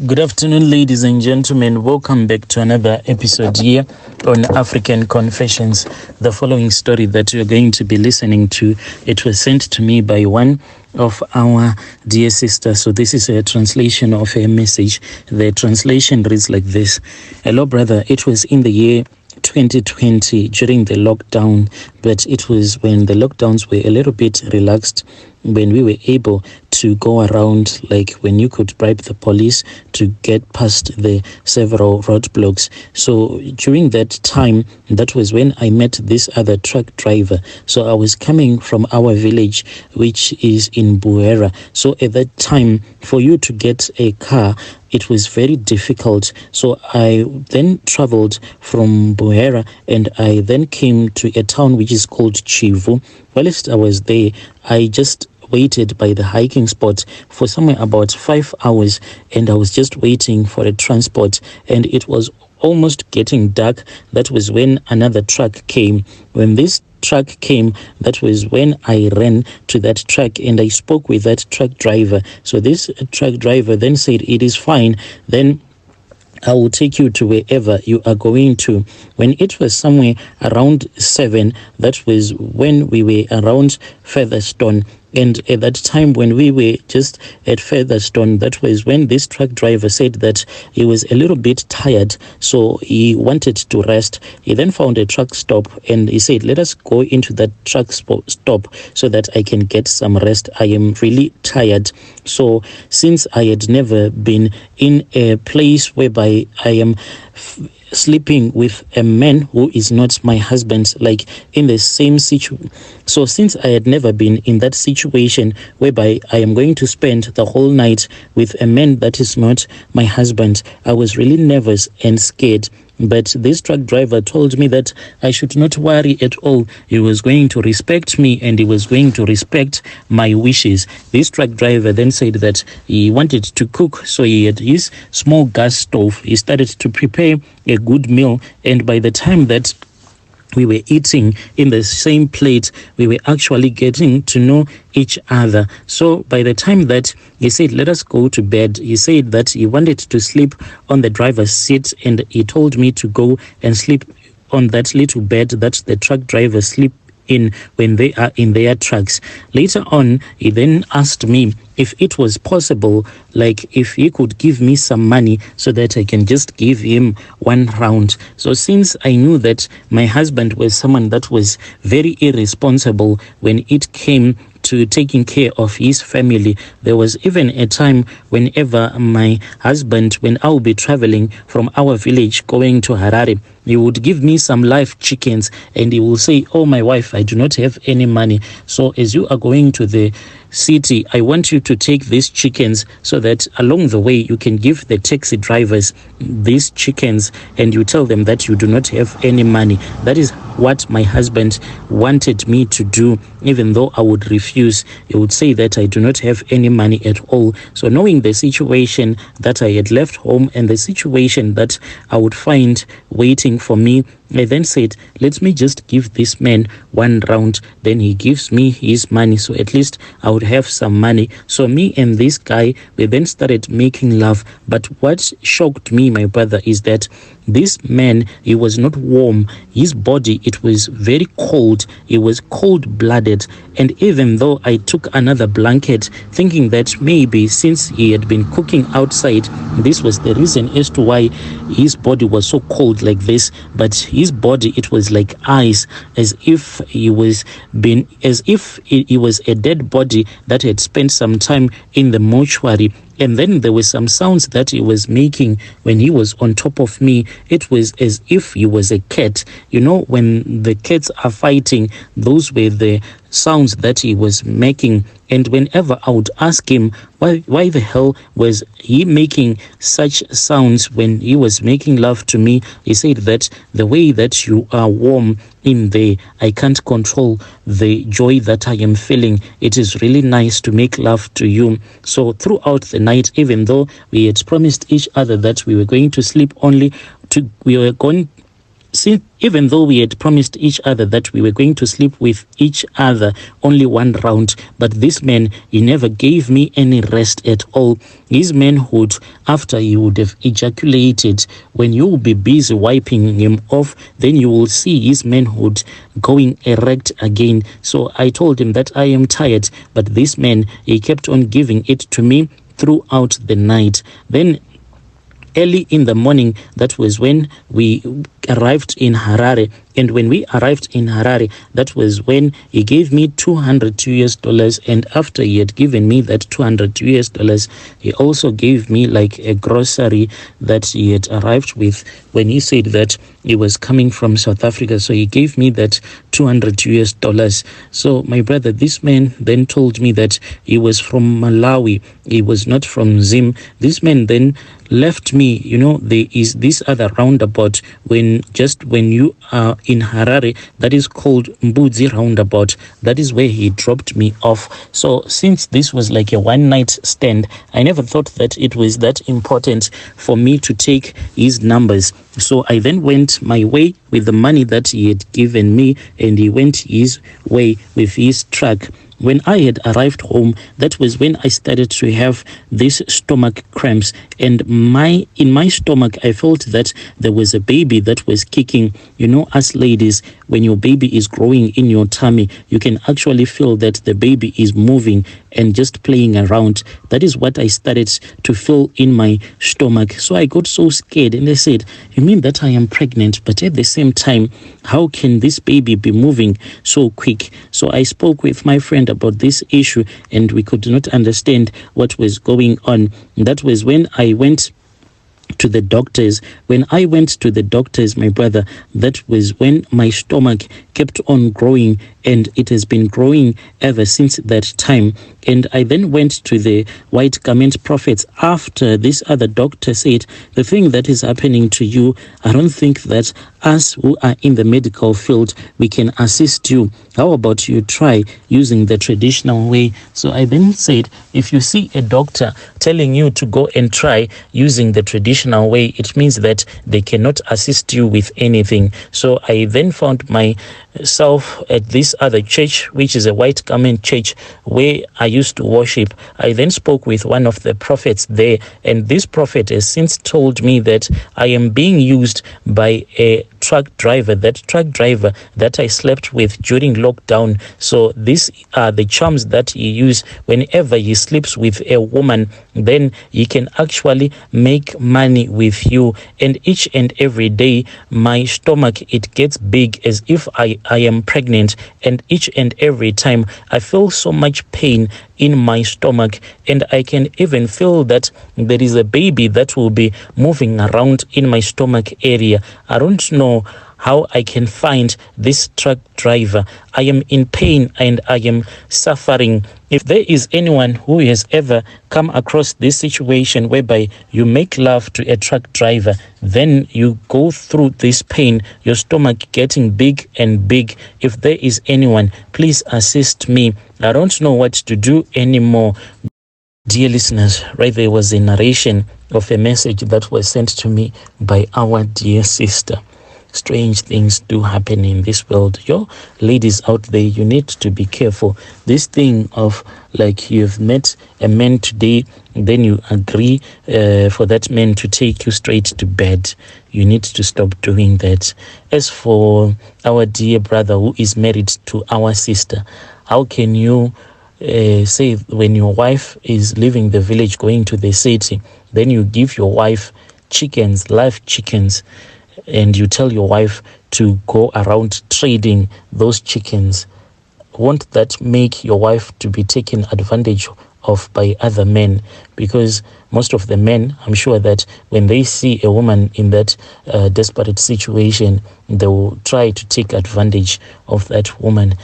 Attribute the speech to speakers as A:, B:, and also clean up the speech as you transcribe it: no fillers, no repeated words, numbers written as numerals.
A: Good afternoon, ladies and gentlemen. Welcome back to another episode here on African Confessions. The following story that you're going to be listening to, it was sent to me by one of our dear sisters. So this is a translation of a message. The translation reads like this. Hello, brother. It was in the year 2020 during the lockdown, but it was when the lockdowns were a little bit relaxed, when we were able to go around, like when you could bribe the police to get past the several roadblocks. So during that time, that was when I met this other truck driver. So I was coming from our village, which is in Buera. So at that time, for you to get a car, it was very difficult. So I then traveled from Buera and I then came to a town which is called Chivu. Whilst I was there, I just waited by the hiking spot for somewhere about 5 hours, and I was just waiting for a transport, and it was almost getting dark. That was when another truck came. When this truck came, that was when I ran to that truck and I spoke with that truck driver. So this truck driver then said, "It is fine, then I will take you to wherever you are going to." When it was somewhere around 7, that was when we were around Featherstone. And at that time, when we were just at Featherstone, that was when this truck driver said that he was a little bit tired, so he wanted to rest. He then found a truck stop and he said, "Let us go into that truck stop so that I can get some rest. I am really tired." So since I had never been in a place whereby I am sleeping with a man who is not my husband, like in the same situation. So since I had never been in that situation whereby I am going to spend the whole night with a man that is not my husband, I was really nervous and scared. But this truck driver told me that I should not worry at all. He was going to respect me and he was going to respect my wishes. This truck driver then said that he wanted to cook, so he had his small gas stove. He started to prepare a good meal, and by the time that we were eating in the same plate, we were actually getting to know each other. So by the time that he said, "Let us go to bed," he said that he wanted to sleep on the driver's seat, and he told me to go and sleep on that little bed that the truck driver sleep in when they are in their trucks. Later on, he then asked me if it was possible, like if he could give me some money so that I can just give him one round. So since I knew that my husband was someone that was very irresponsible when it came to taking care of his family, there was even a time whenever my husband, when I will be traveling from our village going to Harare, he would give me some live chickens and he will say, "Oh, my wife, I do not have any money. So as you are going to the city, I want you to take these chickens so that along the way you can give the taxi drivers these chickens and you tell them that you do not have any money." That is what my husband wanted me to do. Even though I would refuse, he would say that I do not have any money at all. So knowing the situation that I had left home and the situation that I would find waiting for me, I then said, "Let me just give this man one round." Then he gives me his money, so at least I would have some money. So me and this guy, we then started making love. But what shocked me, my brother, is that this man, he was not warm. His body, it was very cold. He was cold-blooded. And even though I took another blanket, thinking that maybe since he had been cooking outside, this was the reason as to why his body was so cold like this. But his body, it was like ice, as if he was a dead body that had spent some time in the mortuary. And then there were some sounds that he was making when he was on top of me. It was as if he was a cat. You know, when the cats are fighting, those were the sounds that he was making. And whenever I would ask him why the hell was he making such sounds when he was making love to me, he said that the way that you are warm in there, I can't control the joy that I am feeling. It is really nice to make love to you. So throughout the night, even though we had promised each other that we were going to sleep only we were going even though we had promised each other that we were going to sleep with each other only one round, but this man, he never gave me any rest at all. His manhood, after he would have ejaculated, when you will be busy wiping him off, then you will see his manhood going erect again. So I told him that I am tired, but this man, he kept on giving it to me throughout the night. Then early in the morning, that was when we arrived in Harare. And when we arrived in Harare, that was when he gave me $200. And after he had given me that $200, he also gave me like a grocery that he had arrived with when he said that he was coming from South Africa. So he gave me that $200. So my brother, this man then told me that he was from Malawi. He was not from Zim. This man then left me. There is this other roundabout when you are in Harare, that is called Mbudzi roundabout. That is where he dropped me off. So since this was like a one night stand, I never thought that it was that important for me to take his numbers. So I then went my way with the money that he had given me, and he went his way with his truck. When I had arrived home, that was when I started to have these stomach cramps, and in my stomach I felt that there was a baby that was kicking. Us ladies, when your baby is growing in your tummy, you can actually feel that the baby is moving and just playing around. That is what I started to feel in my stomach. So I got so scared, and I said, you mean that I am pregnant? But at the same time, how can this baby be moving so quick? So I spoke with my friend about this issue, and we could not understand what was going on. That was when I went to the doctors. When I went to the doctors, my brother, that was when my stomach kept on growing, and it has been growing ever since that time. And I then went to the white garment prophets after this other doctor said, the thing that is happening to you, I don't think that us who are in the medical field, we can assist you. How about you try using the traditional way? So I then said, if you see a doctor telling you to go and try using the traditional way, it means that they cannot assist you with anything. So I then found myself at this other church, which is a white garment church, where I used to worship. I then spoke with one of the prophets there, and this prophet has since told me that I am being used by a truck driver that I slept with during lockdown. So these are the charms that he uses whenever he sleeps with a woman. Then he can actually make money with you. And each and every day, my stomach, it gets big as if I am pregnant. And each and every time, I feel so much pain in my stomach, and I can even feel that there is a baby that will be moving around in my stomach area. I don't know how I can find this truck driver. I am in pain and I am suffering. If there is anyone who has ever come across this situation whereby you make love to a truck driver, then you go through this pain, your stomach getting big and big. If there is anyone, please assist me. I don't know what to do anymore. Dear listeners, right there was a narration of a message that was sent to me by our dear sister. Strange things do happen in this world. Yo, ladies out there, you need to be careful. This thing of like you've met a man today, then you agree for that man to take you straight to bed. You need to stop doing that. As for our dear brother who is married to our sister, how can you say when your wife is leaving the village going to the city, then you give your wife chickens, live chickens, and you tell your wife to go around trading those chickens? Won't that make your wife to be taken advantage of by other men? Because most of the men, I'm sure that when they see a woman in that desperate situation, they will try to take advantage of that woman.